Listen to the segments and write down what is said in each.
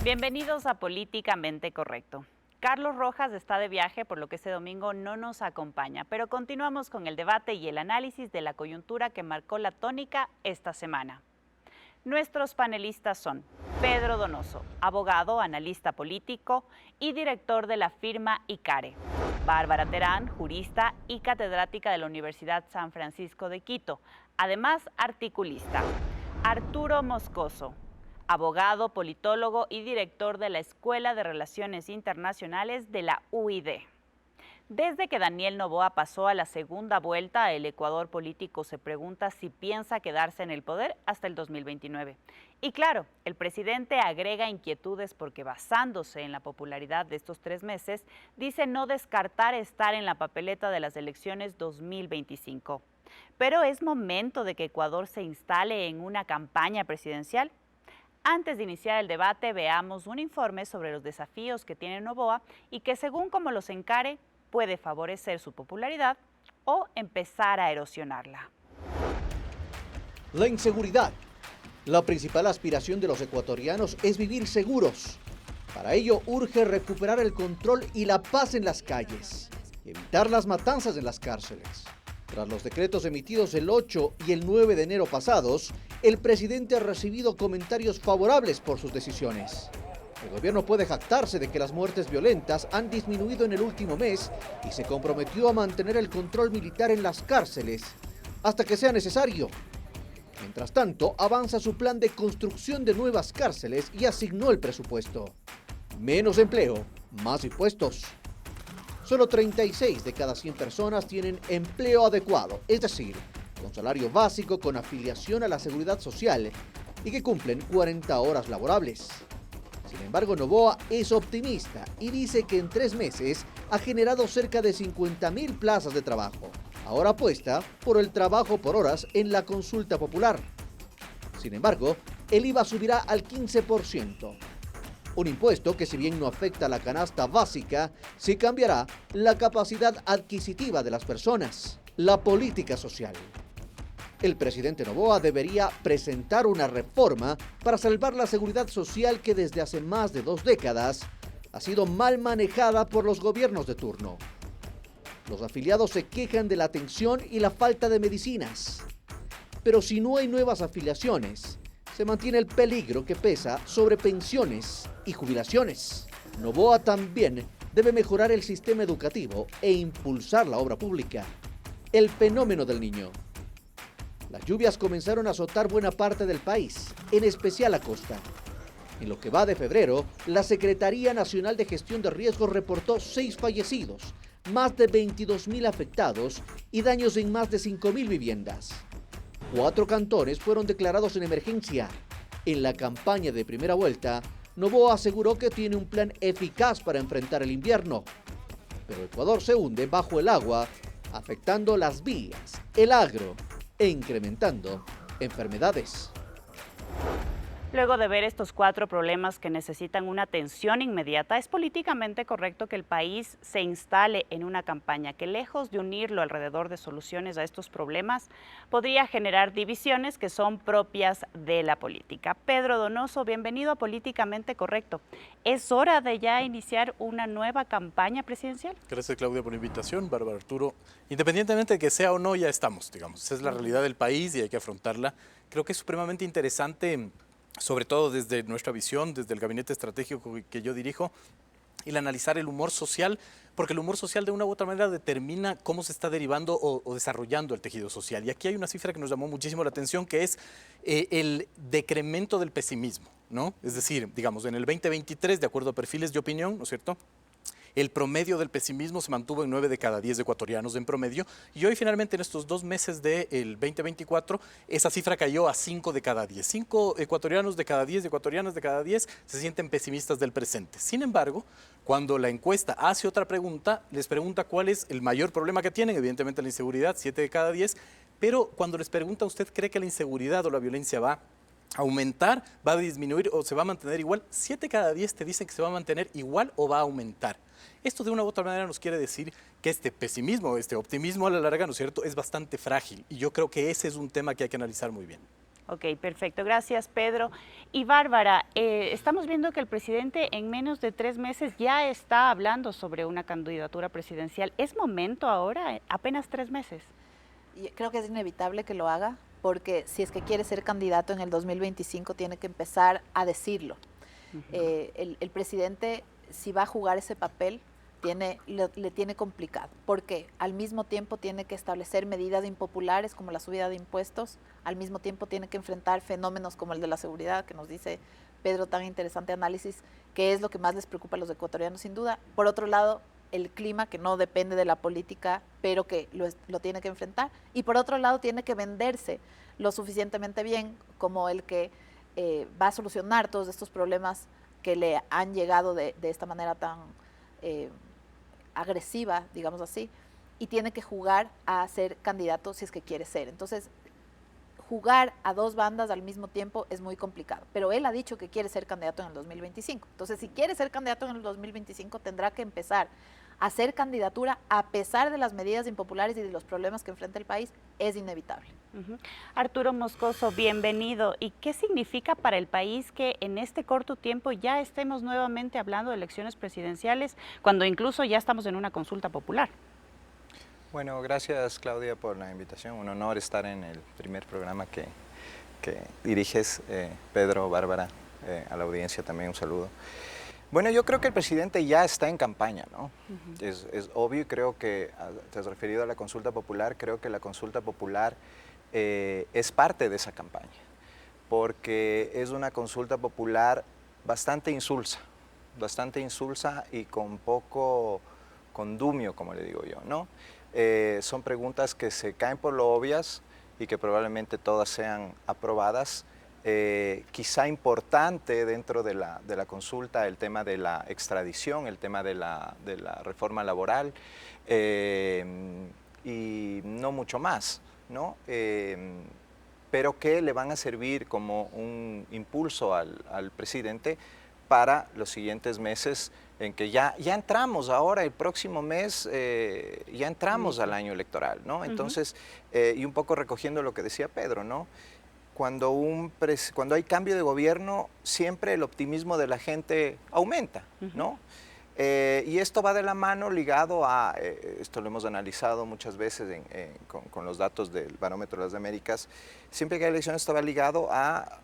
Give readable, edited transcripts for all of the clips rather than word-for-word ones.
Bienvenidos a Políticamente Correcto. Carlos Rojas está de viaje, por lo que este domingo no nos acompaña, pero continuamos con el debate y el análisis de la coyuntura que marcó la tónica esta semana. Nuestros panelistas son Pedro Donoso, abogado, analista político y director de la firma ICARE; Bárbara Terán, jurista y catedrática de la Universidad San Francisco de Quito, además articulista; Arturo Moscoso, abogado, politólogo y director de la Escuela de Relaciones Internacionales de la UID. Desde que Daniel Noboa pasó a la segunda vuelta, el Ecuador político se pregunta si piensa quedarse en el poder hasta el 2029. Y claro, el presidente agrega inquietudes porque, basándose en la popularidad de estos 3 meses, dice no descartar estar en la papeleta de las elecciones 2025. Pero ¿es momento de que Ecuador se instale en una campaña presidencial? Antes de iniciar el debate, veamos un informe sobre los desafíos que tiene Noboa y que, según cómo los encare, puede favorecer su popularidad o empezar a erosionarla. La inseguridad. La principal aspiración de los ecuatorianos es vivir seguros. Para ello urge recuperar el control y la paz en las calles, evitar las matanzas en las cárceles. Tras los decretos emitidos el 8 y el 9 de enero pasados, el presidente ha recibido comentarios favorables por sus decisiones. El gobierno puede jactarse de que las muertes violentas han disminuido en el último mes y se comprometió a mantener el control militar en las cárceles hasta que sea necesario. Mientras tanto, avanza su plan de construcción de nuevas cárceles y asignó el presupuesto. Menos empleo, más impuestos. Solo 36 de cada 100 personas tienen empleo adecuado, es decir, con salario básico, con afiliación a la seguridad social y que cumplen 40 horas laborables. Sin embargo, Noboa es optimista y dice que en 3 meses ha generado cerca de 50.000 plazas de trabajo. Ahora apuesta por el trabajo por horas en la consulta popular. Sin embargo, el IVA subirá al 15%. Un impuesto que, si bien no afecta a la canasta básica, sí cambiará la capacidad adquisitiva de las personas. La política social. El presidente Noboa debería presentar una reforma para salvar la seguridad social que desde hace más de 2 décadas ha sido mal manejada por los gobiernos de turno. Los afiliados se quejan de la atención y la falta de medicinas. Pero si no hay nuevas afiliaciones, se mantiene el peligro que pesa sobre pensiones y jubilaciones. Noboa también debe mejorar el sistema educativo e impulsar la obra pública. El fenómeno del Niño. Las lluvias comenzaron a azotar buena parte del país, en especial la costa. En lo que va de febrero, la Secretaría Nacional de Gestión de Riesgos reportó 6 fallecidos, más de 22.000 afectados y daños en más de 5.000 viviendas. 4 cantones fueron declarados en emergencia. En la campaña de primera vuelta, Noboa aseguró que tiene un plan eficaz para enfrentar el invierno. Pero Ecuador se hunde bajo el agua, afectando las vías, el agro e incrementando enfermedades. Luego de ver estos 4 problemas que necesitan una atención inmediata, es políticamente correcto que el país se instale en una campaña que, lejos de unirlo alrededor de soluciones a estos problemas, podría generar divisiones que son propias de la política. Pedro Donoso, bienvenido a Políticamente Correcto. ¿Es hora de ya iniciar una nueva campaña presidencial? Gracias, Claudia, por la invitación. Bárbara, Arturo. Independientemente de que sea o no, ya estamos, digamos. Esa es la realidad del país y hay que afrontarla. Creo que es supremamente interesante, sobre todo desde nuestra visión, desde el gabinete estratégico que yo dirijo, el analizar el humor social, porque el humor social de una u otra manera determina cómo se está derivando o desarrollando el tejido social. Y aquí hay una cifra que nos llamó muchísimo la atención, que es el decremento del pesimismo, ¿no? Es decir, digamos, en el 2023, de acuerdo a perfiles de opinión, ¿no es cierto?, el promedio del pesimismo se mantuvo en 9 de cada 10 ecuatorianos en promedio, y hoy finalmente en estos 2 meses del 2024 esa cifra cayó a 5 de cada 10. 5 ecuatorianos de cada 10, ecuatorianas de cada 10 se sienten pesimistas del presente. Sin embargo, cuando la encuesta hace otra pregunta, les pregunta cuál es el mayor problema que tienen, evidentemente la inseguridad, 7 de cada 10, pero cuando les pregunta, ¿usted cree que la inseguridad o la violencia va a aumentar, va a disminuir o se va a mantener igual? 7 cada 10 te dicen que se va a mantener igual o va a aumentar. Esto de una u otra manera nos quiere decir que este pesimismo, este optimismo a la larga, ¿no es cierto?, es bastante frágil, y yo creo que ese es un tema que hay que analizar muy bien. Ok, perfecto. Gracias, Pedro. Y Bárbara, estamos viendo que el presidente en menos de 3 meses ya está hablando sobre una candidatura presidencial. ¿Es momento ahora? Apenas 3 meses. Y creo que es inevitable que lo haga, porque si es que quiere ser candidato en el 2025, tiene que empezar a decirlo. El presidente, si va a jugar ese papel, le tiene complicado, porque al mismo tiempo tiene que establecer medidas impopulares como la subida de impuestos, al mismo tiempo tiene que enfrentar fenómenos como el de la seguridad, que nos dice Pedro, tan interesante análisis, que es lo que más les preocupa a los ecuatorianos sin duda. Por otro lado, el clima, que no depende de la política, pero que lo tiene que enfrentar, y por otro lado tiene que venderse lo suficientemente bien como el que va a solucionar todos estos problemas que le han llegado de esta manera tan agresiva, digamos así, y tiene que jugar a ser candidato si es que quiere ser. Entonces, jugar a dos bandas al mismo tiempo es muy complicado, pero él ha dicho que quiere ser candidato en el 2025. Entonces, si quiere ser candidato en el 2025, tendrá que empezar a hacer candidatura a pesar de las medidas impopulares y de los problemas que enfrenta el país. Es inevitable. Arturo Moscoso, bienvenido. ¿Y qué significa para el país que en este corto tiempo ya estemos nuevamente hablando de elecciones presidenciales, cuando incluso ya estamos en una consulta popular? Bueno, gracias Claudia por la invitación. Un honor estar en el primer programa que diriges, Pedro, Bárbara, a la audiencia también un saludo. Bueno, yo creo que el presidente ya está en campaña, ¿no? Es obvio, y creo que, te has referido a la consulta popular, creo que la consulta popular es parte de esa campaña, porque es una consulta popular bastante insulsa y con poco condumio, como le digo yo, ¿no? Son preguntas que se caen por lo obvias y que probablemente todas sean aprobadas. Quizá importante dentro de la consulta el tema de la extradición, el tema de la reforma laboral y no mucho más, ¿no? Pero que le van a servir como un impulso al presidente para los siguientes meses, en que ya entramos ahora, el próximo mes, ya entramos al año electoral, ¿no? Entonces, y un poco recogiendo lo que decía Pedro, ¿no? Cuando hay cambio de gobierno, siempre el optimismo de la gente aumenta, ¿no? Y esto va de la mano ligado a, esto lo hemos analizado muchas veces con los datos del Barómetro de las Américas, siempre que hay elecciones esto va ligado a,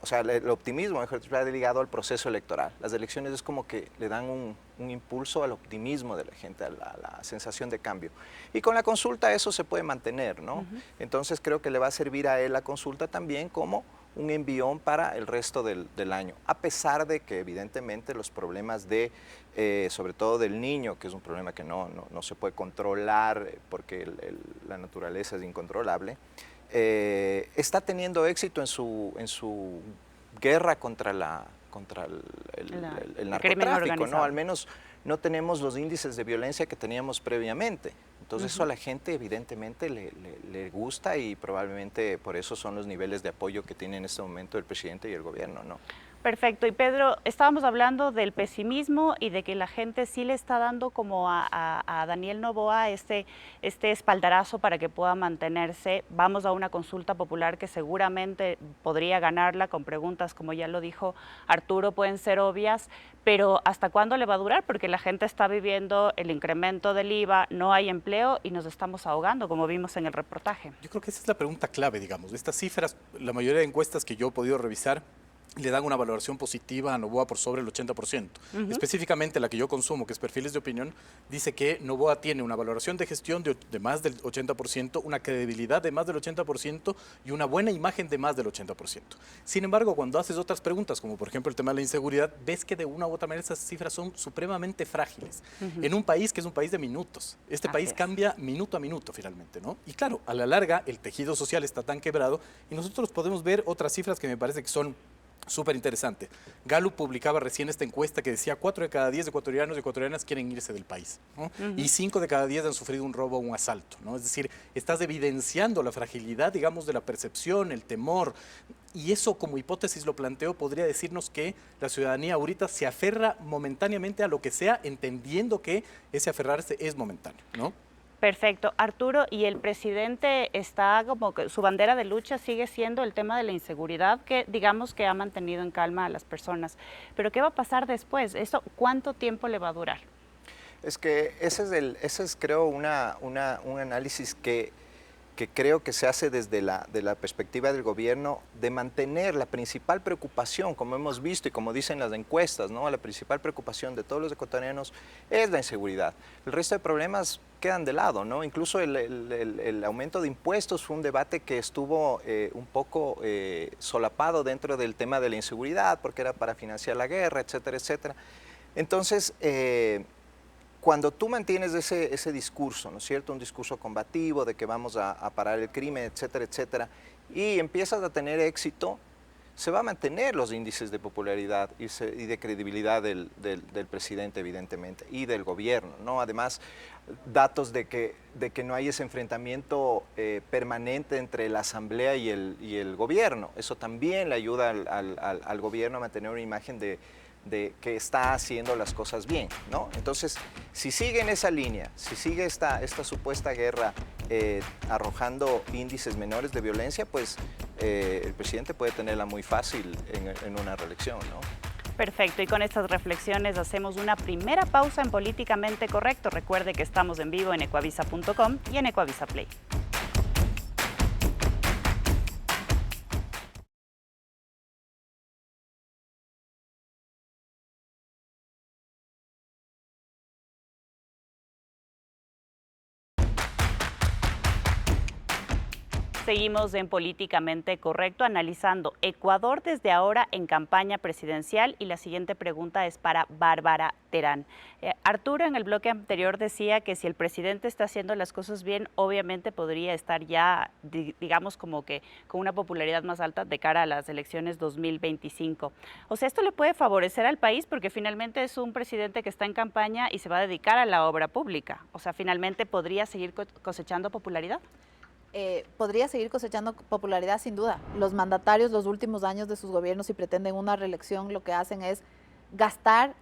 o sea, el optimismo, mejor dicho, va ligado al proceso electoral. Las elecciones es como que le dan un impulso al optimismo de la gente, a la sensación de cambio. Y con la consulta eso se puede mantener, ¿no? Entonces creo que le va a servir a él la consulta también como un envión para el resto del año, a pesar de que evidentemente los problemas sobre todo del niño, que es un problema que no se puede controlar porque la naturaleza es incontrolable, está teniendo éxito en su guerra contra el narcotráfico, ¿no? Al menos no tenemos los índices de violencia que teníamos previamente. Entonces eso a la gente evidentemente le gusta y probablemente por eso son los niveles de apoyo que tiene en este momento el presidente y el gobierno, ¿no? Perfecto. Y Pedro, estábamos hablando del pesimismo y de que la gente sí le está dando como a Daniel Noboa este espaldarazo para que pueda mantenerse. Vamos a una consulta popular que seguramente podría ganarla con preguntas, como ya lo dijo Arturo, pueden ser obvias, pero ¿hasta cuándo le va a durar? Porque la gente está viviendo el incremento del IVA, no hay empleo y nos estamos ahogando, como vimos en el reportaje. Yo creo que esa es la pregunta clave, digamos. Estas cifras, la mayoría de encuestas que yo he podido revisar, le dan una valoración positiva a Noboa por sobre el 80%. Específicamente la que yo consumo, que es Perfiles de Opinión, dice que Noboa tiene una valoración de gestión de más del 80%, una credibilidad de más del 80% y una buena imagen de más del 80%. Sin embargo, cuando haces otras preguntas, como por ejemplo el tema de la inseguridad, ves que de una u otra manera esas cifras son supremamente frágiles. En un país que es un país de minutos. Este país cambia minuto a minuto finalmente, ¿no? Y claro, a la larga el tejido social está tan quebrado y nosotros podemos ver otras cifras que me parece que son súper interesante. Gallup publicaba recién esta encuesta que decía 4 de cada 10 ecuatorianos y ecuatorianas quieren irse del país, ¿no? Y 5 de cada 10 han sufrido un robo o un asalto, ¿no? Es decir, estás evidenciando la fragilidad, digamos, de la percepción, el temor, y eso como hipótesis lo planteo, podría decirnos que la ciudadanía ahorita se aferra momentáneamente a lo que sea, entendiendo que ese aferrarse es momentáneo, ¿no? Perfecto. Arturo, y el presidente está como que su bandera de lucha sigue siendo el tema de la inseguridad, que digamos que ha mantenido en calma a las personas. Pero ¿qué va a pasar después? ¿Eso cuánto tiempo le va a durar? Es que ese es creo, un análisis que creo que se hace desde de la perspectiva del gobierno de mantener la principal preocupación, como hemos visto y como dicen las encuestas, ¿no? La principal preocupación de todos los ecuatorianos es la inseguridad. El resto de problemas quedan de lado, ¿no? Incluso el aumento de impuestos fue un debate que estuvo un poco solapado dentro del tema de la inseguridad, porque era para financiar la guerra, etcétera, etcétera. Entonces, cuando tú mantienes ese discurso, ¿no es cierto? Un discurso combativo de que vamos a parar el crimen, etcétera, etcétera, y empiezas a tener éxito, se va a mantener los índices de popularidad y de credibilidad del presidente, evidentemente, y del gobierno, ¿no? Además, datos de que no hay ese enfrentamiento permanente entre la Asamblea y el gobierno. Eso también le ayuda al gobierno a mantener una imagen de que está haciendo las cosas bien, ¿no? Entonces, si sigue en esa línea, si sigue esta supuesta guerra arrojando índices menores de violencia, pues el presidente puede tenerla muy fácil en una reelección, ¿no? Perfecto, y con estas reflexiones hacemos una primera pausa en Políticamente Correcto. Recuerde que estamos en vivo en ecuavisa.com y en Ecuavisa Play. Seguimos en Políticamente Correcto analizando Ecuador desde ahora en campaña presidencial y la siguiente pregunta es para Bárbara Terán. Arturo en el bloque anterior decía que si el presidente está haciendo las cosas bien, obviamente podría estar ya, digamos, como que con una popularidad más alta de cara a las elecciones 2025. O sea, esto le puede favorecer al país porque finalmente es un presidente que está en campaña y se va a dedicar a la obra pública. O sea, finalmente podría seguir cosechando popularidad. Podría seguir cosechando popularidad sin duda. Los mandatarios los últimos años de sus gobiernos, si pretenden una reelección, lo que hacen es gastar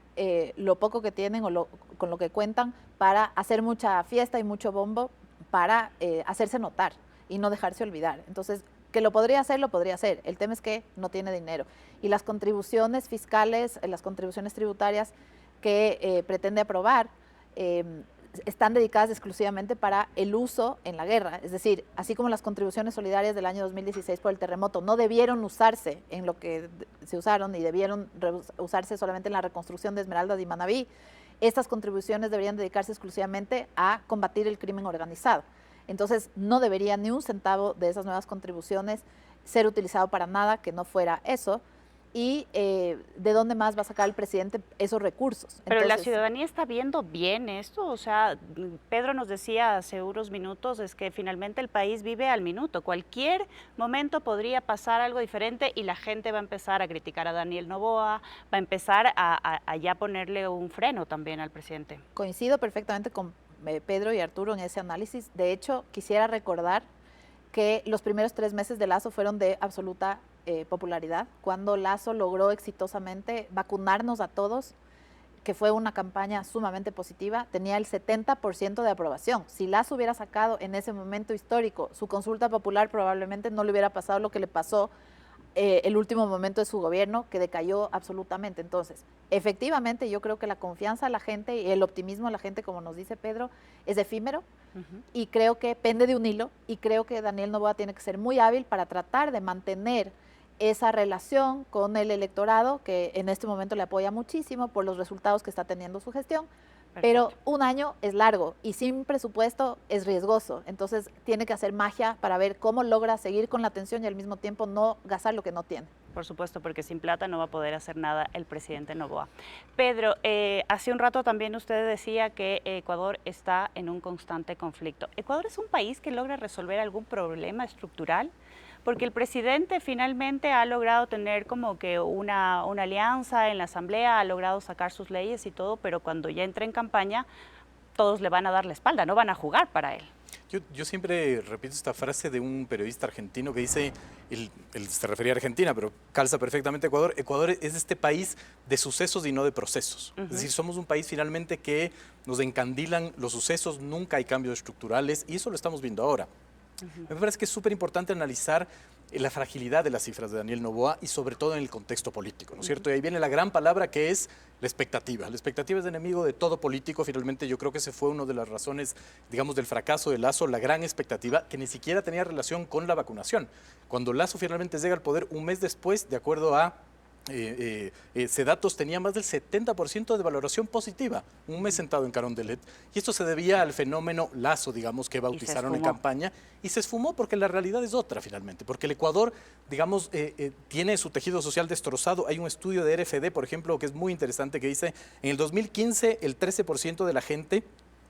lo poco que tienen o con lo que cuentan para hacer mucha fiesta y mucho bombo para hacerse notar y no dejarse olvidar. Entonces, que lo podría hacer. El tema es que no tiene dinero. Y las contribuciones fiscales, las contribuciones tributarias que pretende aprobar, están dedicadas exclusivamente para el uso en la guerra. Es decir, así como las contribuciones solidarias del año 2016 por el terremoto no debieron usarse en lo que se usaron y debieron usarse solamente en la reconstrucción de Esmeraldas y Manabí, estas contribuciones deberían dedicarse exclusivamente a combatir el crimen organizado. Entonces, no debería ni un centavo de esas nuevas contribuciones ser utilizado para nada que no fuera eso. Y de dónde más va a sacar el presidente esos recursos. Pero la ciudadanía está viendo bien esto, o sea, Pedro nos decía hace unos minutos, es que finalmente el país vive al minuto, cualquier momento podría pasar algo diferente y la gente va a empezar a criticar a Daniel Noboa, va a empezar a ya ponerle un freno también al presidente. Coincido perfectamente con Pedro y Arturo en ese análisis. De hecho, quisiera recordar que los primeros 3 meses de Lazo fueron de absoluta popularidad, cuando Lazo logró exitosamente vacunarnos a todos, que fue una campaña sumamente positiva, tenía el 70% de aprobación. Si Lazo hubiera sacado en ese momento histórico su consulta popular, probablemente no le hubiera pasado lo que le pasó el último momento de su gobierno, que decayó absolutamente. Entonces, efectivamente, yo creo que la confianza de la gente y el optimismo de la gente, como nos dice Pedro, es efímero, y creo que pende de un hilo, y creo que Daniel Noboa tiene que ser muy hábil para tratar de mantener esa relación con el electorado, que en este momento le apoya muchísimo por los resultados que está teniendo su gestión. Perfecto. Pero un año es largo y sin presupuesto es riesgoso. Entonces tiene que hacer magia para ver cómo logra seguir con la atención y al mismo tiempo no gastar lo que no tiene. Por supuesto, porque sin plata no va a poder hacer nada el presidente Noboa. Pedro, hace un rato también usted decía que Ecuador está en un constante conflicto. ¿Ecuador es un país que logra resolver algún problema estructural? Porque el presidente finalmente ha logrado tener como que una alianza en la Asamblea, ha logrado sacar sus leyes y todo, pero cuando ya entra en campaña, todos le van a dar la espalda, no van a jugar para él. Yo siempre repito esta frase de un periodista argentino que dice, él se refería a Argentina, pero calza perfectamente a Ecuador. Ecuador es este país de sucesos y no de procesos. Es decir, somos un país finalmente que nos encandilan los sucesos, nunca hay cambios estructurales y eso lo estamos viendo ahora. Me parece que es súper importante analizar la fragilidad de las cifras de Daniel Noboa y sobre todo en el contexto político, ¿no es cierto? Y ahí viene la gran palabra que es la expectativa. La expectativa es enemigo de todo político. Finalmente yo creo que ese fue una de las razones, digamos, del fracaso de Lasso, la gran expectativa que ni siquiera tenía relación con la vacunación. Cuando Lasso finalmente llega al poder un mes después, de acuerdo a Cedatos, tenía más del 70% de valoración positiva, un mes sentado en Carondelet, y esto se debía al fenómeno Lasso, digamos, que bautizaron en campaña, y se esfumó porque la realidad es otra finalmente, porque el Ecuador, digamos, tiene su tejido social destrozado. Hay un estudio de RFD, por ejemplo, que es muy interesante, que dice, en el 2015 el 13% de la gente,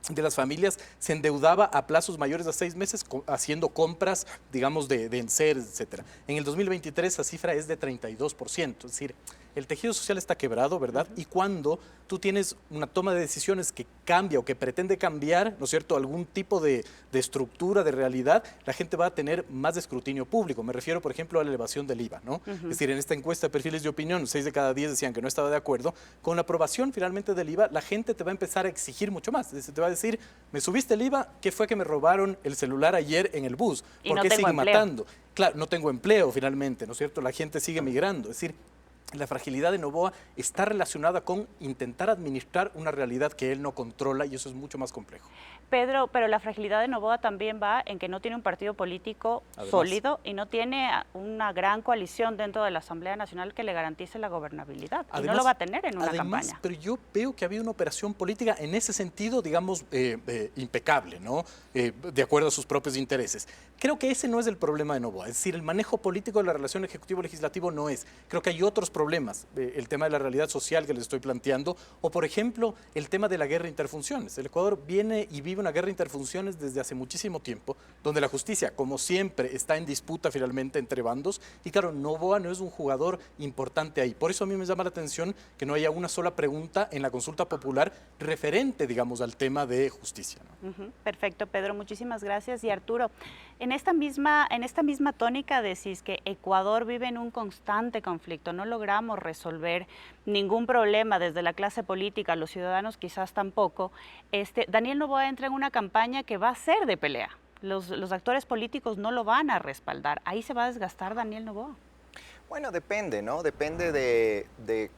de las familias, se endeudaba a plazos mayores a 6 meses haciendo compras, digamos, de enseres, etcétera. En el 2023 esa cifra es de 32%, es decir, el tejido social está quebrado, ¿verdad? Y cuando tú tienes una toma de decisiones que cambia o que pretende cambiar, ¿no es cierto?, algún tipo de estructura, de realidad, la gente va a tener más escrutinio público. Me refiero, por ejemplo, a la elevación del IVA, ¿no? Es decir, en esta encuesta de perfiles de opinión, 6 de cada 10 decían que no estaba de acuerdo. Con la aprobación finalmente del IVA, la gente te va a empezar a exigir mucho más. Es decir, te va a decir, me subiste el IVA, ¿qué fue que me robaron el celular ayer en el bus? ¿Por qué siguen matando? Claro, no tengo empleo finalmente, ¿no es cierto? La gente sigue migrando. Es decir, la fragilidad de Noboa está relacionada con intentar administrar una realidad que él no controla y eso es mucho más complejo. Pedro, pero la fragilidad de Noboa también va en que no tiene un partido político sólido y no tiene una gran coalición dentro de la Asamblea Nacional que le garantice la gobernabilidad. Y no lo va a tener en una campaña. Pero yo veo que ha habido una operación política en ese sentido, digamos, impecable, ¿no? De acuerdo a sus propios intereses. Creo que ese no es el problema de Noboa. Es decir, el manejo político de la relación ejecutivo-legislativo no es. Creo que hay otros problemas. El tema de la realidad social que les estoy planteando o, por ejemplo, el tema de la guerra interfunciones. El Ecuador viene y vive una guerra interfunciones desde hace muchísimo tiempo, donde la justicia, como siempre, está en disputa finalmente entre bandos. Y claro, Noboa no es un jugador importante ahí. Por eso a mí me llama la atención que no haya una sola pregunta en la consulta popular referente, digamos, al tema de justicia, ¿no? Perfecto, Pedro, muchísimas gracias. Y Arturo, en esta misma tónica decís que Ecuador vive en un constante conflicto, no logramos resolver ningún problema desde la clase política, los ciudadanos quizás tampoco. Daniel Noboa entra en una campaña que va a ser de pelea. Los actores políticos no lo van a respaldar. ¿Ahí se va a desgastar Daniel Noboa? Bueno, depende, ¿no? Depende de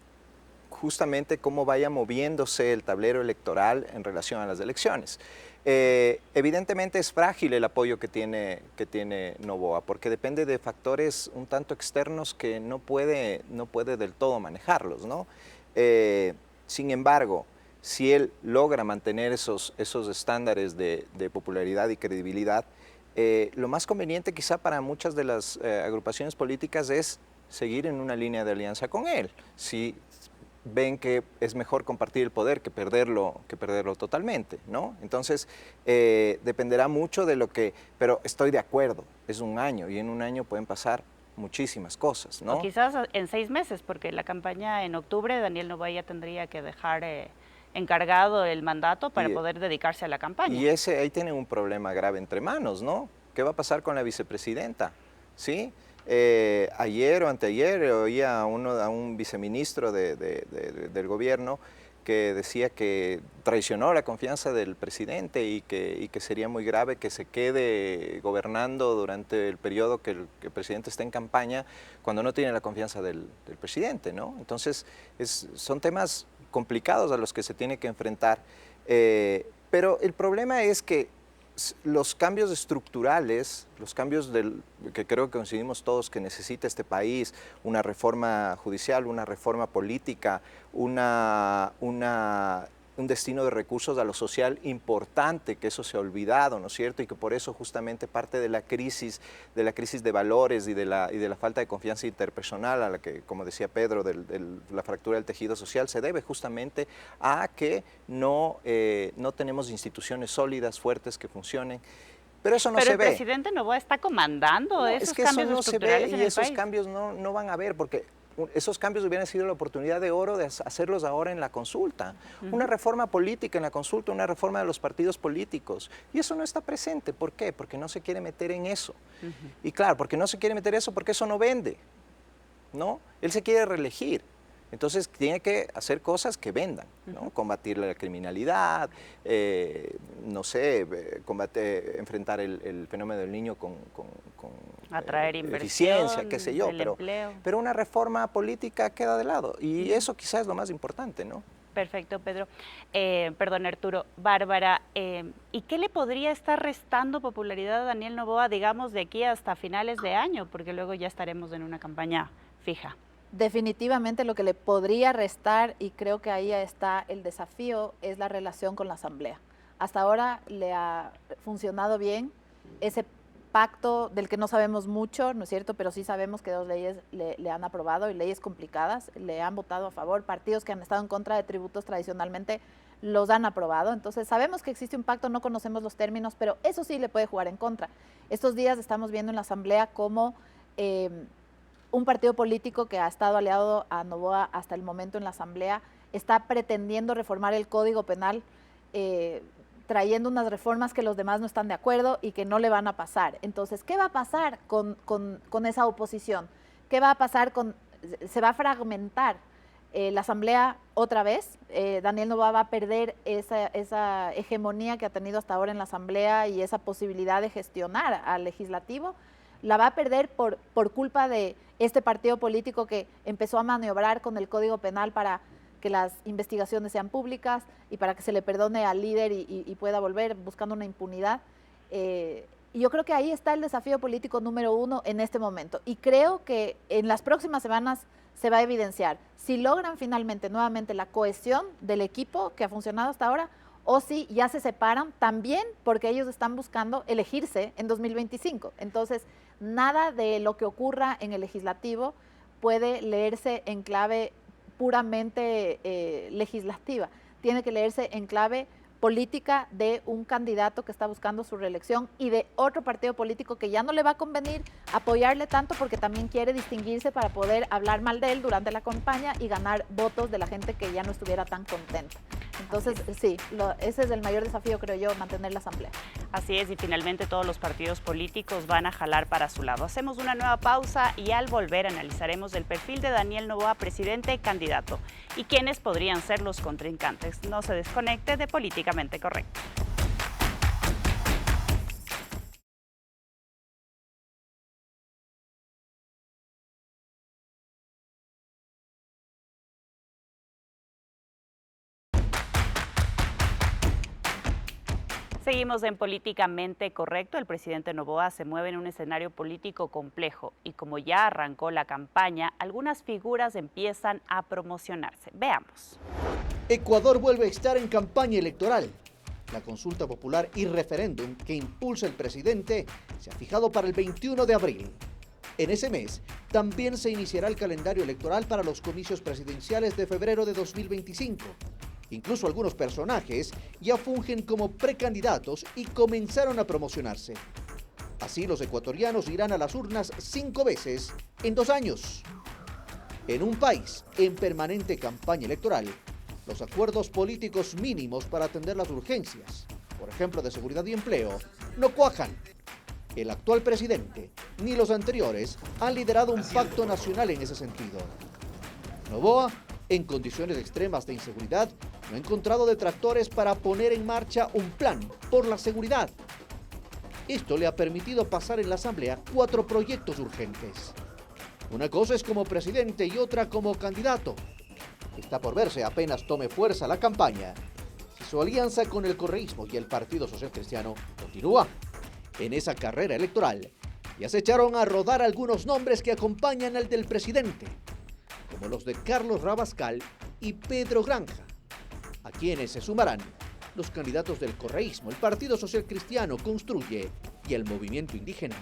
justamente cómo vaya moviéndose el tablero electoral en relación a las elecciones. Evidentemente es frágil el apoyo que tiene Noboa, porque depende de factores un tanto externos que no puede del todo manejarlos, ¿no? Sin embargo, si él logra mantener esos estándares de popularidad y credibilidad, lo más conveniente quizá para muchas de las agrupaciones políticas es seguir en una línea de alianza con él. Si ven que es mejor compartir el poder que perderlo totalmente, ¿no? Entonces, dependerá mucho de lo que... Pero estoy de acuerdo, es un año y en un año pueden pasar muchísimas cosas, ¿no? O quizás en 6 meses, porque la campaña en octubre, Daniel Noboa ya tendría que dejar encargado el mandato para poder dedicarse a la campaña. Y ahí tienen un problema grave entre manos, ¿no? ¿Qué va a pasar con la vicepresidenta? ¿Sí? Ayer o anteayer oía a un viceministro del gobierno que decía que traicionó la confianza del presidente y que sería muy grave que se quede gobernando durante el periodo que el presidente está en campaña cuando no tiene la confianza del presidente, ¿no? Entonces, son temas complicados a los que se tiene que enfrentar, pero el problema es que los cambios estructurales, los cambios que creo que coincidimos todos que necesita este país, una reforma judicial, una reforma política, un destino de recursos a lo social importante, que eso se ha olvidado, ¿no es cierto? Y que por eso justamente parte de la crisis de valores y de la falta de confianza interpersonal a la que, como decía Pedro, la fractura del tejido social, se debe justamente a que no tenemos instituciones sólidas, fuertes, que funcionen. Pero eso no se ve. Pero el presidente Noboa está comandando esos cambios estructurales en el país. Y esos cambios no van a ver, porque esos cambios hubieran sido la oportunidad de oro de hacerlos ahora en la consulta. Una reforma política en la consulta, una reforma de los partidos políticos. Y eso no está presente. ¿Por qué? Porque no se quiere meter en eso. Y claro, porque no se quiere meter eso, porque eso no vende, ¿no? Él se quiere reelegir. Entonces tiene que hacer cosas que vendan, ¿no? Combatir la criminalidad, no sé, enfrentar el fenómeno del niño con atraer eficiencia, qué sé yo, empleo. Pero una reforma política queda de lado y eso quizás es lo más importante, ¿no? Perfecto, Pedro. Perdón, Arturo. Bárbara, ¿y qué le podría estar restando popularidad a Daniel Noboa, digamos, de aquí hasta finales de año? Porque luego ya estaremos en una campaña fija. Definitivamente lo que le podría restar, y creo que ahí está el desafío, es la relación con la Asamblea. Hasta ahora le ha funcionado bien ese pacto del que no sabemos mucho, ¿no es cierto? Pero sí sabemos que 2 leyes le han aprobado, y leyes complicadas, le han votado a favor. Partidos que han estado en contra de tributos tradicionalmente los han aprobado. Entonces sabemos que existe un pacto, no conocemos los términos, pero eso sí le puede jugar en contra. Estos días estamos viendo en la Asamblea cómo un partido político que ha estado aliado a Noboa hasta el momento en la Asamblea está pretendiendo reformar el Código Penal, trayendo unas reformas que los demás no están de acuerdo y que no le van a pasar. Entonces, ¿qué va a pasar con esa oposición? ¿Qué va a pasar se va a fragmentar la Asamblea otra vez? Daniel Noboa va a perder esa hegemonía que ha tenido hasta ahora en la Asamblea y esa posibilidad de gestionar al legislativo. La va a perder por culpa de este partido político que empezó a maniobrar con el Código Penal para que las investigaciones sean públicas y para que se le perdone al líder y pueda volver buscando una impunidad. Y yo creo que ahí está el desafío político número 1 en este momento. Y creo que en las próximas semanas se va a evidenciar si logran finalmente nuevamente la cohesión del equipo que ha funcionado hasta ahora, o si ya se separan también porque ellos están buscando elegirse en 2025. Entonces, nada de lo que ocurra en el legislativo puede leerse en clave puramente legislativa. Tiene que leerse en clave política de un candidato que está buscando su reelección y de otro partido político que ya no le va a convenir apoyarle tanto porque también quiere distinguirse para poder hablar mal de él durante la campaña y ganar votos de la gente que ya no estuviera tan contenta. Entonces, sí, ese es el mayor desafío, creo yo, mantener la Asamblea. Así es, y finalmente todos los partidos políticos van a jalar para su lado. Hacemos una nueva pausa y al volver analizaremos el perfil de Daniel Noboa, presidente y candidato, y quiénes podrían ser los contrincantes. No se desconecte de Políticamente Correcto. Seguimos en Políticamente Correcto. El presidente Noboa se mueve en un escenario político complejo y como ya arrancó la campaña, algunas figuras empiezan a promocionarse. Veamos. Ecuador vuelve a estar en campaña electoral. La consulta popular y referéndum que impulsa el presidente se ha fijado para el 21 de abril. En ese mes también se iniciará el calendario electoral para los comicios presidenciales de febrero de 2025. Incluso algunos personajes ya fungen como precandidatos y comenzaron a promocionarse. Así los ecuatorianos irán a las urnas 5 veces en 2 años. En un país en permanente campaña electoral, los acuerdos políticos mínimos para atender las urgencias, por ejemplo de seguridad y empleo, no cuajan. El actual presidente ni los anteriores han liderado un pacto nacional en ese sentido. Noboa, en condiciones extremas de inseguridad, no ha encontrado detractores para poner en marcha un plan por la seguridad. Esto le ha permitido pasar en la Asamblea 4 proyectos urgentes. Una cosa es como presidente y otra como candidato. Está por verse apenas tome fuerza la campaña si su alianza con el correísmo y el Partido Social Cristiano continúa. En esa carrera electoral ya se echaron a rodar algunos nombres que acompañan al del presidente, como los de Carlos Rabascal y Pedro Granja, a quienes se sumarán los candidatos del correísmo, el Partido Social Cristiano, Construye y el Movimiento Indígena.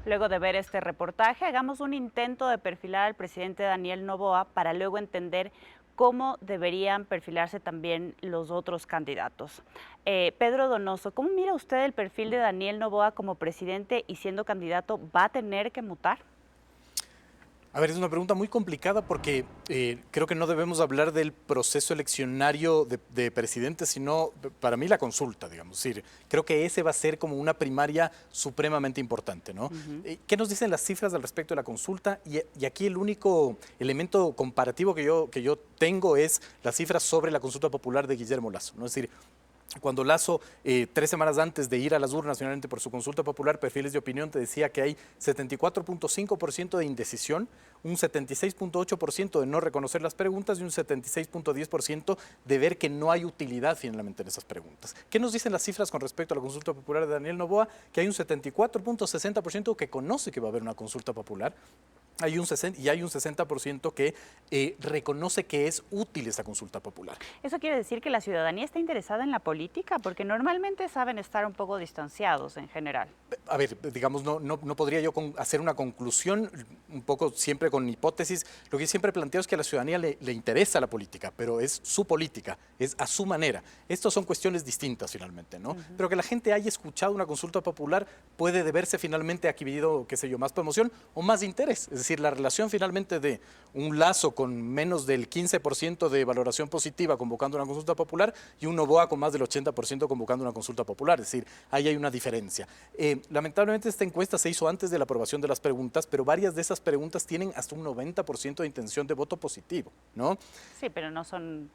Luego de ver este reportaje, hagamos un intento de perfilar al presidente Daniel Noboa para luego entender cómo deberían perfilarse también los otros candidatos. Pedro Donoso, ¿cómo mira usted el perfil de Daniel Noboa como presidente y siendo candidato? ¿Va a tener que mutar? A ver, es una pregunta muy complicada porque creo que no debemos hablar del proceso eleccionario de presidente, sino para mí la consulta, digamos. Es decir, creo que ese va a ser como una primaria supremamente importante, ¿no? ¿Qué nos dicen las cifras al respecto de la consulta? Y aquí el único elemento comparativo que yo tengo es las cifras sobre la consulta popular de Guillermo Lasso, ¿no? Es decir, cuando Lasso, 3 semanas antes de ir a las urnas finalmente por su consulta popular, Perfiles de Opinión te decía que hay 74.5% de indecisión, un 76.8% de no reconocer las preguntas y un 76.10% de ver que no hay utilidad finalmente en esas preguntas. ¿Qué nos dicen las cifras con respecto a la consulta popular de Daniel Noboa? Que hay un 74.60% que conoce que va a haber una consulta popular. Hay un 60% que reconoce que es útil esa consulta popular. ¿Eso quiere decir que la ciudadanía está interesada en la política? Porque normalmente saben estar un poco distanciados en general. A ver, digamos, no podría yo hacer una conclusión, un poco siempre con hipótesis. Lo que siempre planteo es que a la ciudadanía le interesa la política, pero es su política, es a su manera. Estas son cuestiones distintas finalmente, ¿no? Pero que la gente haya escuchado una consulta popular puede deberse finalmente a que ha habido, qué sé yo, más promoción o más interés. Es decir, la relación finalmente de un Lasso con menos del 15% de valoración positiva convocando una consulta popular y un Noboa con más del 80% convocando una consulta popular. Es decir, ahí hay una diferencia. Lamentablemente esta encuesta se hizo antes de la aprobación de las preguntas, pero varias de esas preguntas tienen hasta un 90% de intención de voto positivo, ¿no? Sí, pero no son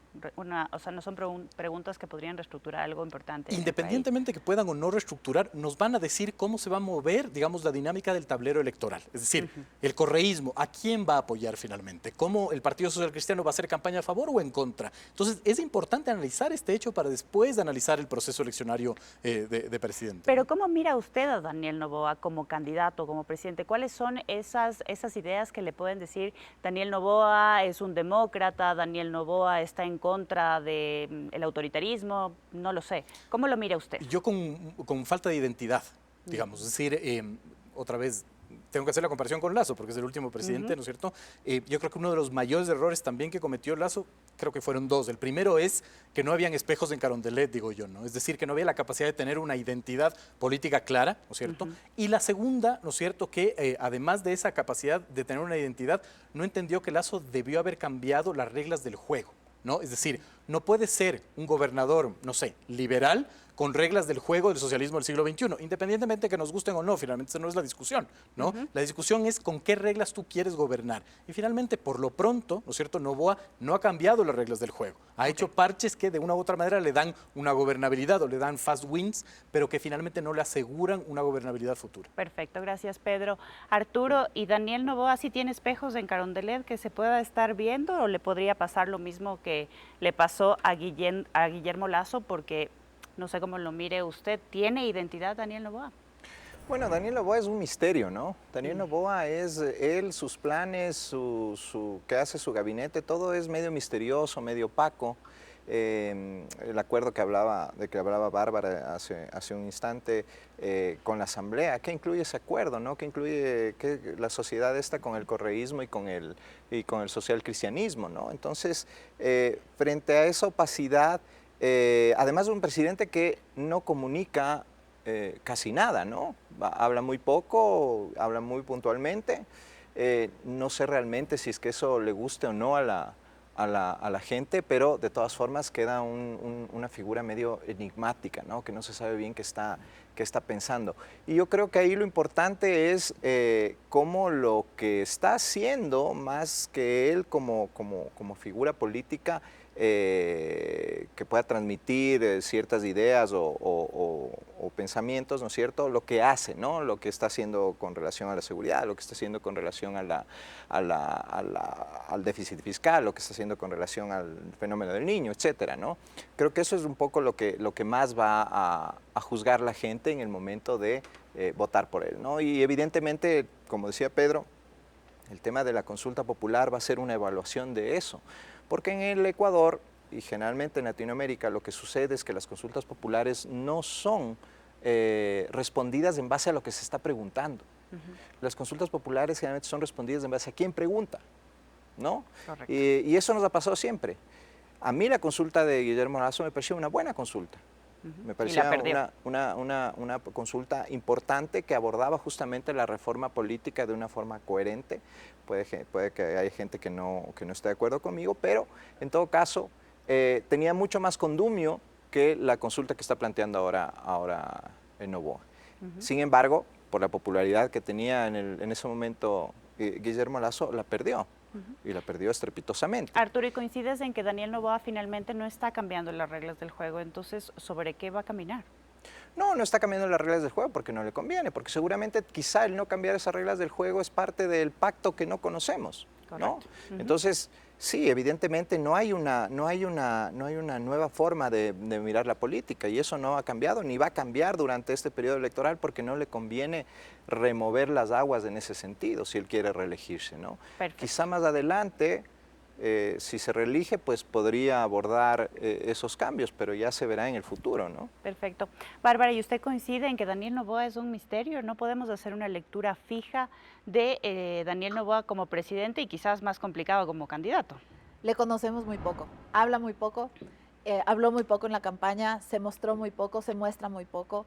preguntas que podrían reestructurar algo importante. Independientemente que puedan o no reestructurar, nos van a decir cómo se va a mover, digamos, la dinámica del tablero electoral. Es decir, el correísmo, ¿a quién va a apoyar finalmente? ¿Cómo el Partido Social Cristiano va a hacer campaña a favor o en contra? Entonces, es importante analizar este hecho para después de analizar el proceso eleccionario de presidente. Pero ¿cómo mira usted a Daniel Noboa como candidato, como presidente? ¿Cuáles son esas ideas que le pueden decir Daniel Noboa es un demócrata, Daniel Noboa está en contra del autoritarismo? No lo sé. ¿Cómo lo mira usted? Yo con falta de identidad, digamos. Es decir, otra vez, tengo que hacer la comparación con Lasso, porque es el último presidente, ¿no es cierto? Yo creo que uno de los mayores errores también que cometió Lasso, creo que fueron dos. El primero es que no habían espejos en Carondelet, digo yo, ¿no? Es decir, que no había la capacidad de tener una identidad política clara, ¿no es cierto? Y la segunda, ¿no es cierto?, que además de esa capacidad de tener una identidad, no entendió que Lasso debió haber cambiado las reglas del juego, ¿no? Es decir, no puede ser un gobernador, no sé, liberal, con reglas del juego del socialismo del siglo XXI, independientemente que nos gusten o no, finalmente esa no es la discusión, ¿no? La discusión es con qué reglas tú quieres gobernar. Y finalmente, por lo pronto, ¿no es cierto?, Noboa no ha cambiado las reglas del juego. Ha hecho parches que de una u otra manera le dan una gobernabilidad o le dan fast wins, pero que finalmente no le aseguran una gobernabilidad futura. Perfecto, gracias Pedro. Arturo, ¿y Daniel Noboa sí tiene espejos en Carondelet que se pueda estar viendo o le podría pasar lo mismo que le pasó a Guillermo Lasso? Porque no sé cómo lo mire usted. ¿Tiene identidad Daniel Noboa? Bueno, Daniel Noboa es un misterio, ¿no? Daniel Noboa es él, sus planes, qué hace su gabinete, todo es medio misterioso, medio opaco. El acuerdo de que hablaba Bárbara hace un instante con la Asamblea, ¿qué incluye ese acuerdo, no? ¿Qué incluye la sociedad esta con el correísmo y con el social cristianismo, ¿no? Entonces, frente a esa opacidad, además de un presidente que no comunica casi nada, ¿no? Habla muy poco, habla muy puntualmente. No sé realmente si es que eso le guste o no a la gente, pero de todas formas queda una figura medio enigmática, ¿no? Que no se sabe bien qué está pensando. Y yo creo que ahí lo importante es cómo lo que está haciendo, más que él como figura política, que pueda transmitir ciertas ideas o pensamientos, ¿no es cierto? Lo que hace, ¿no? Lo que está haciendo con relación a la seguridad, lo que está haciendo con relación al déficit fiscal, lo que está haciendo con relación al fenómeno del niño, etcétera, ¿no? Creo que eso es un poco lo que más va a juzgar la gente en el momento de votar por él, ¿no? Y evidentemente, como decía Pedro, el tema de la consulta popular va a ser una evaluación de eso. Porque en el Ecuador y generalmente en Latinoamérica lo que sucede es que las consultas populares no son respondidas en base a lo que se está preguntando. Las consultas populares generalmente son respondidas en base a quién pregunta, ¿no? Y eso nos ha pasado siempre. A mí la consulta de Guillermo Lasso me pareció una buena consulta. Me Y parecía la perdió. una consulta importante que abordaba justamente la reforma política de una forma coherente. Puede que haya gente que no esté de acuerdo conmigo, pero en todo caso tenía mucho más condumio que la consulta que está planteando ahora en Noboa. Sin embargo, por la popularidad que tenía en ese momento Guillermo Lasso, la perdió. Y la perdió estrepitosamente. Arturo, ¿y coincides en que Daniel Noboa finalmente no está cambiando las reglas del juego? Entonces, ¿sobre qué va a caminar? No está cambiando las reglas del juego porque no le conviene, porque seguramente quizá el no cambiar esas reglas del juego es parte del pacto que no conocemos, ¿no? Entonces, sí, evidentemente no hay una nueva forma de mirar la política y eso no ha cambiado ni va a cambiar durante este periodo electoral porque no le conviene remover las aguas en ese sentido si él quiere reelegirse, ¿no? Perfecto. Quizá más adelante, si se reelige, pues podría abordar esos cambios, pero ya se verá en el futuro, ¿no? Perfecto. Bárbara, ¿y usted coincide en que Daniel Noboa es un misterio? ¿No podemos hacer una lectura fija de Daniel Noboa como presidente y quizás más complicado como candidato? Le conocemos muy poco, habla muy poco, habló muy poco en la campaña, se mostró muy poco, se muestra muy poco.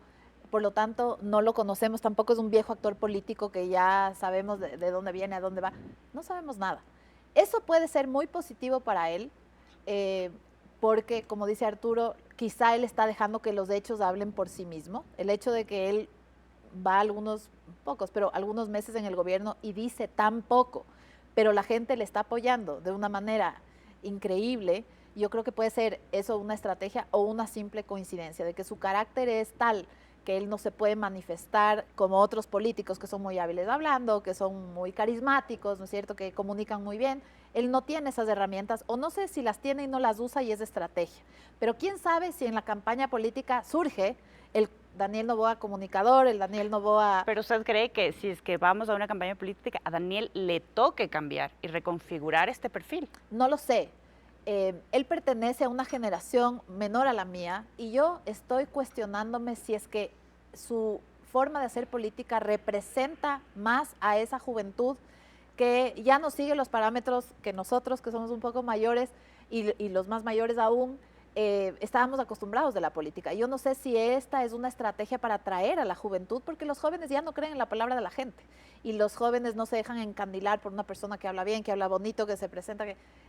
Por lo tanto, no lo conocemos, tampoco es un viejo actor político que ya sabemos de dónde viene, a dónde va. No sabemos nada. Eso puede ser muy positivo para él, porque, como dice Arturo, quizá él está dejando que los hechos hablen por sí mismo. El hecho de que él va algunos meses en el gobierno y dice tan poco, pero la gente le está apoyando de una manera increíble, yo creo que puede ser eso una estrategia o una simple coincidencia, de que su carácter es tal que él no se puede manifestar como otros políticos que son muy hábiles hablando, que son muy carismáticos, ¿no es cierto?, que comunican muy bien. Él no tiene esas herramientas, o no sé si las tiene y no las usa y es estrategia. Pero quién sabe si en la campaña política surge el Daniel Noboa comunicador, el Daniel Noboa... ¿Pero usted cree que si es que vamos a una campaña política, a Daniel le toque cambiar y reconfigurar este perfil? No lo sé. Él pertenece a una generación menor a la mía y yo estoy cuestionándome si es que su forma de hacer política representa más a esa juventud que ya no sigue los parámetros que nosotros, que somos un poco mayores y los más mayores aún, estábamos acostumbrados de la política. Yo no sé si esta es una estrategia para atraer a la juventud, porque los jóvenes ya no creen en la palabra de la gente y los jóvenes no se dejan encandilar por una persona que habla bien, que habla bonito, que se presenta,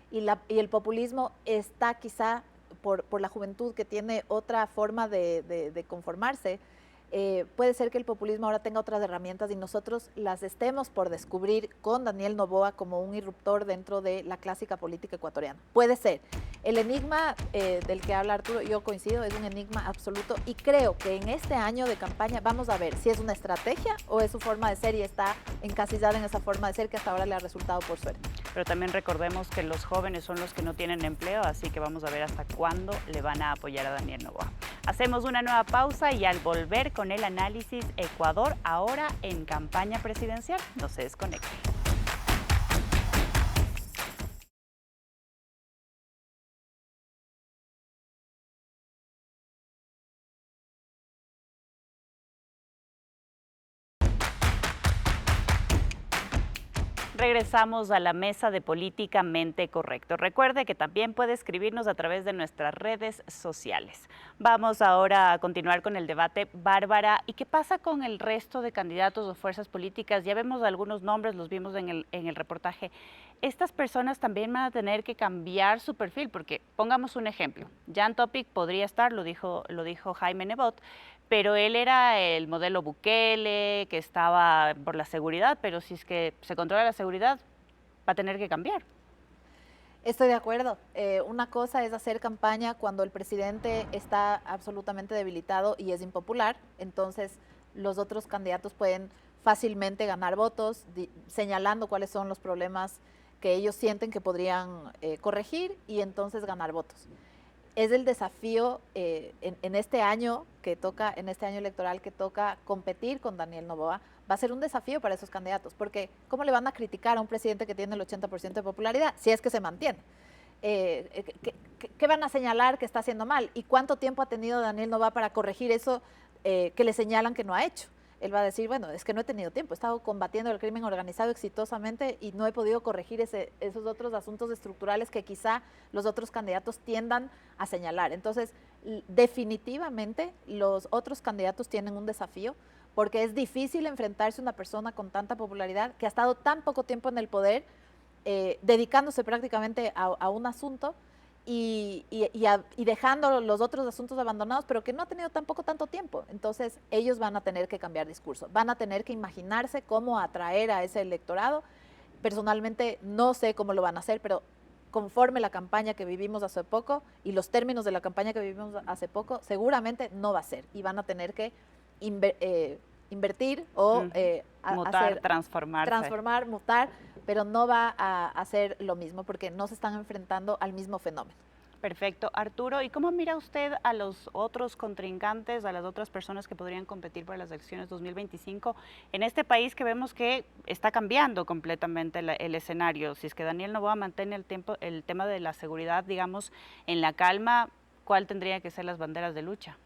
y el populismo está quizá por la juventud que tiene otra forma de conformarse. Puede ser que el populismo ahora tenga otras herramientas y nosotros las estemos por descubrir con Daniel Noboa como un irruptor dentro de la clásica política ecuatoriana. Puede ser. El enigma del que habla Arturo, yo coincido, es un enigma absoluto y creo que en este año de campaña vamos a ver si es una estrategia o es su forma de ser y está encasillada en esa forma de ser que hasta ahora le ha resultado por suerte. Pero también recordemos que los jóvenes son los que no tienen empleo, así que vamos a ver hasta cuándo le van a apoyar a Daniel Noboa. Hacemos una nueva pausa y al volver con el análisis, Ecuador ahora en campaña presidencial. No se desconecten. Regresamos a la mesa de Políticamente Correcto. Recuerde que también puede escribirnos a través de nuestras redes sociales. Vamos ahora a continuar con el debate. Bárbara, ¿y qué pasa con el resto de candidatos o fuerzas políticas? Ya vemos algunos nombres, los vimos en el reportaje. Estas personas también van a tener que cambiar su perfil, porque pongamos un ejemplo. Jan Topic podría estar, lo dijo Jaime Nebot, pero él era el modelo Bukele, que estaba por la seguridad, pero si es que se controla la seguridad, va a tener que cambiar. Estoy de acuerdo. Una cosa es hacer campaña cuando el presidente está absolutamente debilitado y es impopular, entonces los otros candidatos pueden fácilmente ganar votos, señalando cuáles son los problemas que ellos sienten que podrían corregir y entonces ganar votos. Es el desafío en este año en este año electoral que toca competir con Daniel Noboa. Va a ser un desafío para esos candidatos, porque ¿cómo le van a criticar a un presidente que tiene el 80% de popularidad, si es que se mantiene? ¿Qué van a señalar que está haciendo mal? ¿Y cuánto tiempo ha tenido Daniel Noboa para corregir eso que le señalan que no ha hecho? Él va a decir, bueno, es que no he tenido tiempo, he estado combatiendo el crimen organizado exitosamente y no he podido corregir esos otros asuntos estructurales que quizá los otros candidatos tiendan a señalar. Entonces, Definitivamente los otros candidatos tienen un desafío porque es difícil enfrentarse a una persona con tanta popularidad que ha estado tan poco tiempo en el poder, dedicándose prácticamente a un asunto y dejando los otros asuntos abandonados, pero que no ha tenido tampoco tanto tiempo. Entonces ellos van a tener que cambiar discurso, van a tener que imaginarse cómo atraer a ese electorado. Personalmente no sé cómo lo van a hacer, pero conforme la campaña que vivimos hace poco y los términos de la campaña que vivimos hace poco, seguramente no va a ser y van a tener que invertir o mutar, transformar, mutar, pero no va a hacer lo mismo porque no se están enfrentando al mismo fenómeno. Perfecto. Arturo, ¿y cómo mira usted a los otros contrincantes, a las otras personas que podrían competir para las elecciones 2025 en este país que vemos que está cambiando completamente el escenario? Si es que Daniel Noboa mantiene el tema de la seguridad, digamos, en la calma, ¿cuál tendría que ser las banderas de lucha?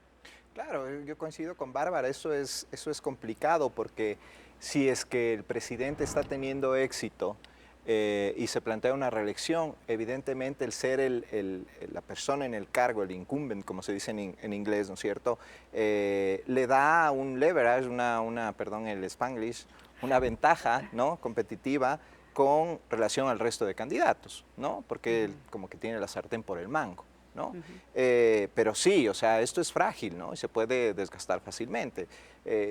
Claro, yo coincido con Bárbara, eso es complicado porque si es que el presidente está teniendo éxito y se plantea una reelección, evidentemente el ser la persona en el cargo, el incumbent, como se dice en inglés, ¿no es cierto?, le da un leverage, el Spanglish, una ventaja, ¿no?, competitiva con relación al resto de candidatos, ¿no?, porque él como que tiene la sartén por el mango, ¿no? Pero sí, o sea, esto es frágil, ¿no?, y se puede desgastar fácilmente.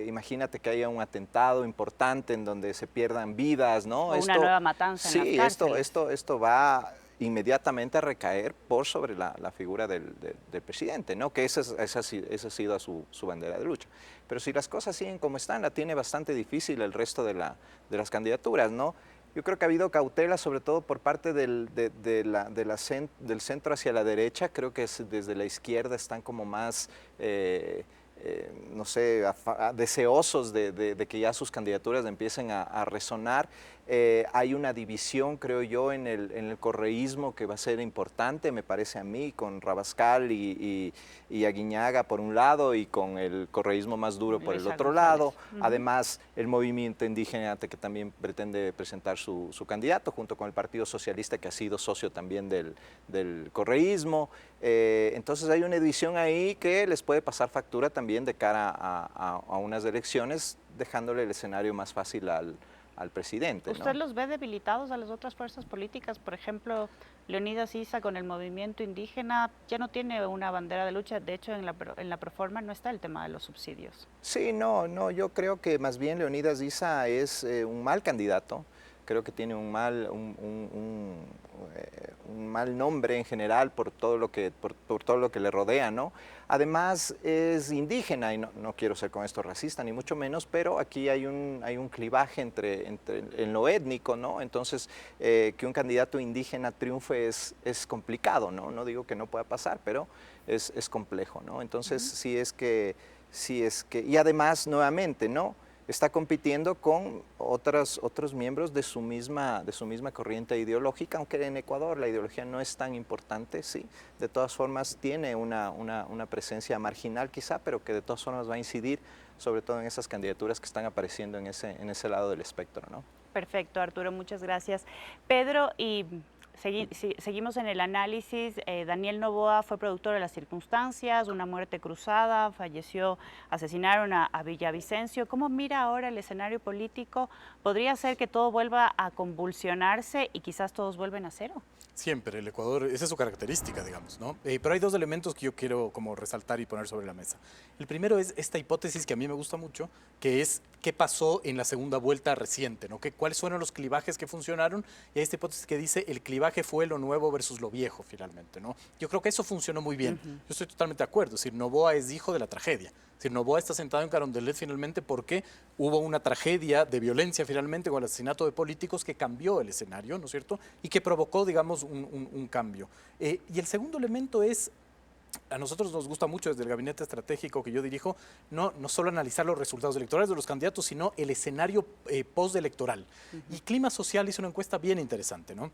Imagínate que haya un atentado importante en donde se pierdan vidas, ¿no? O una nueva matanza en las cárceles. Sí, esto va inmediatamente a recaer por sobre la figura del presidente, ¿no? Que esa ha sido su bandera de lucha. Pero si las cosas siguen como están, la tiene bastante difícil el resto de las candidaturas, ¿no? Yo creo que ha habido cautela, sobre todo por parte del centro hacia la derecha. Creo que desde la izquierda están como más, no sé, deseosos de que ya sus candidaturas empiecen a resonar. Hay una división, creo yo, en el correísmo que va a ser importante, me parece a mí, con Rabascal y Aguiñaga por un lado y con el correísmo más duro por el otro lado. Además, el movimiento indígena que también pretende presentar su candidato junto con el Partido Socialista, que ha sido socio también del correísmo. Entonces hay una división ahí que les puede pasar factura también de cara a unas elecciones, dejándole el escenario más fácil al presidente, ¿no? ¿Usted los ve debilitados a las otras fuerzas políticas? Por ejemplo, Leonidas Issa con el movimiento indígena ya no tiene una bandera de lucha. De hecho, en la proforma no está el tema de los subsidios. Sí, no, yo creo que más bien Leonidas Issa es un mal candidato. Creo que tiene un mal nombre en general por todo lo que le rodea, ¿no? Además es indígena y no quiero ser con esto racista ni mucho menos, pero aquí hay un clivaje en lo étnico, ¿no? Entonces que un candidato indígena triunfe es complicado, ¿no? No digo que no pueda pasar, pero es complejo, ¿no? Entonces sí es que y además nuevamente, ¿no?, está compitiendo con otros miembros de su misma corriente ideológica, aunque en Ecuador la ideología no es tan importante, sí, de todas formas tiene una presencia marginal quizá, pero que de todas formas va a incidir sobre todo en esas candidaturas que están apareciendo en ese lado del espectro, ¿no? Perfecto, Arturo, muchas gracias. Pedro, y seguimos en el análisis. Daniel Noboa fue productor de Las Circunstancias, una muerte cruzada, asesinaron a Villavicencio. ¿Cómo mira ahora el escenario político? ¿Podría ser que todo vuelva a convulsionarse y quizás todos vuelven a cero? Siempre, el Ecuador, esa es su característica, digamos, ¿no? Pero hay dos elementos que yo quiero como resaltar y poner sobre la mesa. El primero es esta hipótesis que a mí me gusta mucho, que es qué pasó en la segunda vuelta reciente, ¿no? ¿Cuáles fueron los clivajes que funcionaron? Y hay esta hipótesis que dice el clivaje fue lo nuevo versus lo viejo, finalmente, ¿no? Yo creo que eso funcionó muy bien. Yo estoy totalmente de acuerdo. Es decir, Noboa es hijo de la tragedia. Es decir, Noboa está sentado en Carondelet finalmente porque hubo una tragedia de violencia finalmente con el asesinato de políticos que cambió el escenario, ¿no es cierto? Y que provocó, digamos, un cambio. Y el segundo elemento es, a nosotros nos gusta mucho desde el gabinete estratégico que yo dirijo, no solo analizar los resultados electorales de los candidatos, sino el escenario postelectoral. Y Clima Social hizo una encuesta bien interesante, ¿no?,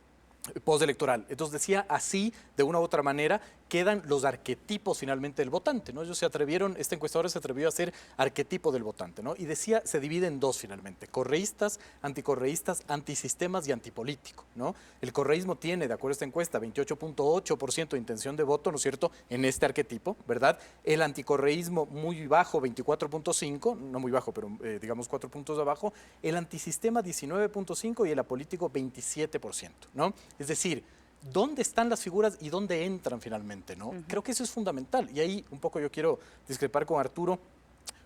postelectoral. Entonces decía así, de una u otra manera, quedan los arquetipos finalmente del votante, ¿no? Esta encuestadora se atrevió a hacer arquetipo del votante, ¿no? Y decía, se divide en dos finalmente, correístas, anticorreístas, antisistemas y antipolítico, ¿no? El correísmo tiene, de acuerdo a esta encuesta, 28.8% de intención de voto, ¿no es cierto?, en este arquetipo, ¿verdad? El anticorreísmo muy bajo, 24.5%, no muy bajo, pero digamos 4 puntos abajo, el antisistema 19.5% y el apolítico 27%, ¿no? Es decir, ¿dónde están las figuras y dónde entran finalmente, ¿no? Creo que eso es fundamental. Y ahí un poco yo quiero discrepar con Arturo.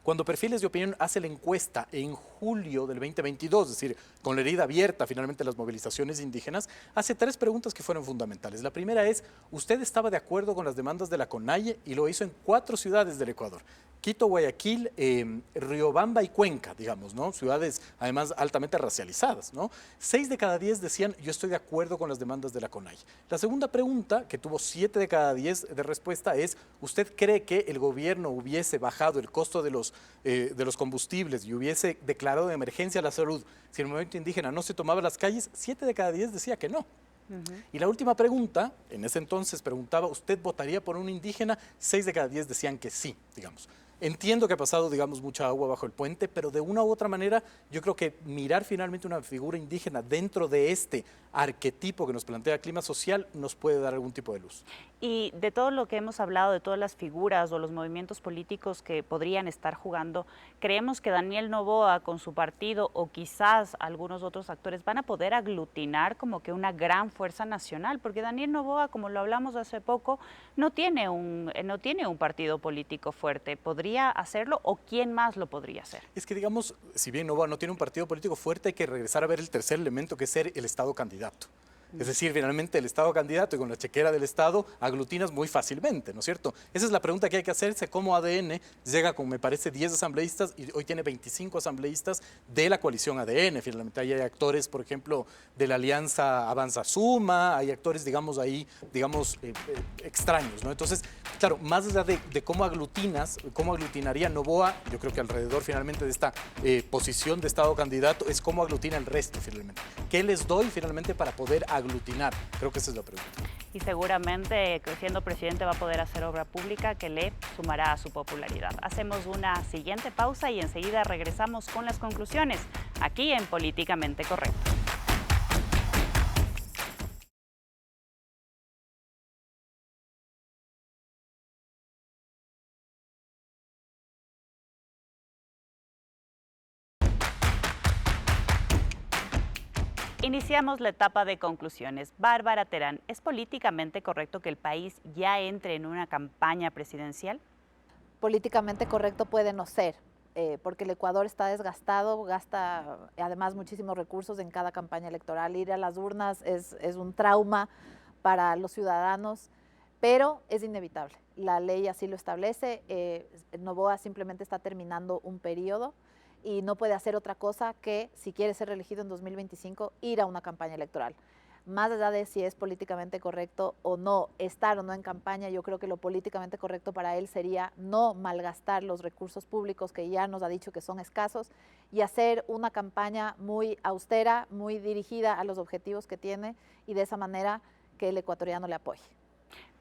Cuando Perfiles de Opinión hace la encuesta en julio del 2022, es decir, con la herida abierta finalmente las movilizaciones indígenas, hace 3 preguntas que fueron fundamentales. La primera es, ¿usted estaba de acuerdo con las demandas de la CONAIE? Y lo hizo en 4 ciudades del Ecuador. Quito, Guayaquil, Riobamba y Cuenca, digamos, ¿no? Ciudades además altamente racializadas, ¿no? 6 de cada 10 decían, yo estoy de acuerdo con las demandas de la CONAIE. La segunda pregunta, que tuvo 7 de cada 10 de respuesta, es, ¿usted cree que el gobierno hubiese bajado el costo de los combustibles y hubiese declarado de emergencia la salud si el movimiento indígena no se tomaba las calles? 7 de cada 10 decía que no. Y la última pregunta, en ese entonces preguntaba, ¿usted votaría por un indígena? 6 de cada 10 decían que sí, digamos. Entiendo que ha pasado, digamos, mucha agua bajo el puente, pero de una u otra manera yo creo que mirar finalmente una figura indígena dentro de este arquetipo que nos plantea el clima social nos puede dar algún tipo de luz. Y de todo lo que hemos hablado, de todas las figuras o los movimientos políticos que podrían estar jugando, ¿creemos que Daniel Noboa con su partido o quizás algunos otros actores van a poder aglutinar como que una gran fuerza nacional? Porque Daniel Noboa, como lo hablamos hace poco, no tiene un partido político fuerte. ¿Podría hacerlo o quién más lo podría hacer? Es que, digamos, si bien Noboa no tiene un partido político fuerte, hay que regresar a ver el tercer elemento, que es ser el Estado candidato. Es decir, finalmente el Estado candidato y con la chequera del Estado aglutinas muy fácilmente, ¿no es cierto? Esa es la pregunta que hay que hacerse, cómo ADN llega con, me parece, 10 asambleístas y hoy tiene 25 asambleístas de la coalición ADN. Finalmente ahí hay actores, por ejemplo, de la alianza Avanza Suma, hay actores, digamos, ahí, digamos, extraños, ¿no? Entonces, claro, más allá de cómo aglutinaría Noboa, yo creo que alrededor finalmente de esta posición de Estado candidato es cómo aglutina el resto finalmente. ¿Qué les doy finalmente para poder aglutinar? Creo que esa es la pregunta. Y seguramente, siendo presidente, va a poder hacer obra pública que le sumará a su popularidad. Hacemos una siguiente pausa y enseguida regresamos con las conclusiones, aquí en Políticamente Correcto. Iniciamos la etapa de conclusiones. Bárbara Terán, ¿es políticamente correcto que el país ya entre en una campaña presidencial? Políticamente correcto puede no ser, porque el Ecuador está desgastado, gasta además muchísimos recursos en cada campaña electoral. Ir a las urnas es un trauma para los ciudadanos, pero es inevitable. La ley así lo establece. Noboa simplemente está terminando un periodo y no puede hacer otra cosa que, si quiere ser reelegido en 2025, ir a una campaña electoral. Más allá de si es políticamente correcto o no, estar o no en campaña, yo creo que lo políticamente correcto para él sería no malgastar los recursos públicos que ya nos ha dicho que son escasos y hacer una campaña muy austera, muy dirigida a los objetivos que tiene y de esa manera que el ecuatoriano le apoye.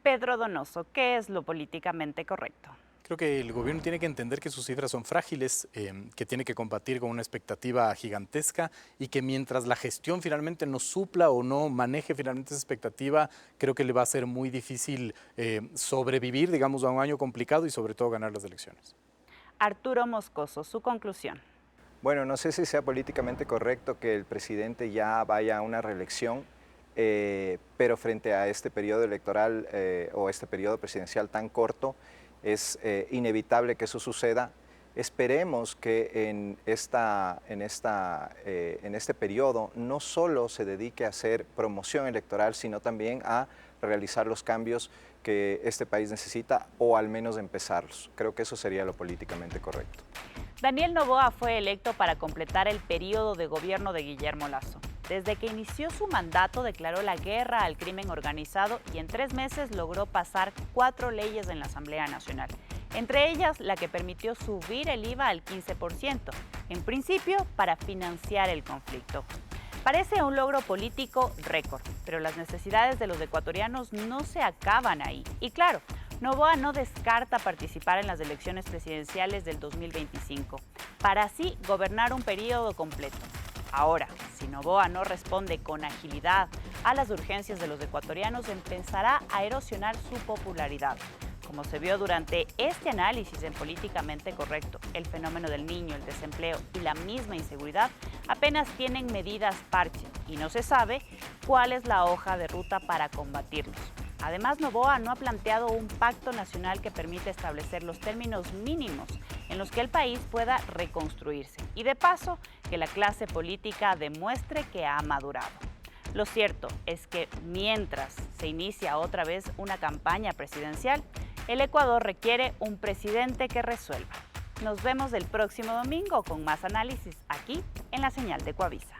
Pedro Donoso, ¿qué es lo políticamente correcto? Creo que el gobierno tiene que entender que sus cifras son frágiles, que tiene que combatir con una expectativa gigantesca y que mientras la gestión finalmente no supla o no maneje finalmente esa expectativa, creo que le va a ser muy difícil sobrevivir, digamos, a un año complicado y sobre todo ganar las elecciones. Arturo Moscoso, su conclusión. Bueno, no sé si sea políticamente correcto que el presidente ya vaya a una reelección, pero frente a este periodo electoral o este periodo presidencial tan corto, es inevitable que eso suceda. Esperemos que en este periodo no solo se dedique a hacer promoción electoral, sino también a realizar los cambios que este país necesita o al menos empezarlos. Creo que eso sería lo políticamente correcto. Daniel Noboa fue electo para completar el periodo de gobierno de Guillermo Lasso. Desde que inició su mandato declaró la guerra al crimen organizado y en 3 meses logró pasar 4 leyes en la Asamblea Nacional. Entre ellas, la que permitió subir el IVA al 15%, en principio para financiar el conflicto. Parece un logro político récord, pero las necesidades de los ecuatorianos no se acaban ahí. Y claro, Noboa no descarta participar en las elecciones presidenciales del 2025, para así gobernar un periodo completo. Ahora, si Noboa no responde con agilidad a las urgencias de los ecuatorianos, empezará a erosionar su popularidad. Como se vio durante este análisis en Políticamente Correcto, el fenómeno del niño, el desempleo y la misma inseguridad apenas tienen medidas parche y no se sabe cuál es la hoja de ruta para combatirlos. Además, Noboa no ha planteado un pacto nacional que permita establecer los términos mínimos en los que el país pueda reconstruirse y, de paso, que la clase política demuestre que ha madurado. Lo cierto es que mientras se inicia otra vez una campaña presidencial, el Ecuador requiere un presidente que resuelva. Nos vemos el próximo domingo con más análisis aquí en la señal de Ecuavisa.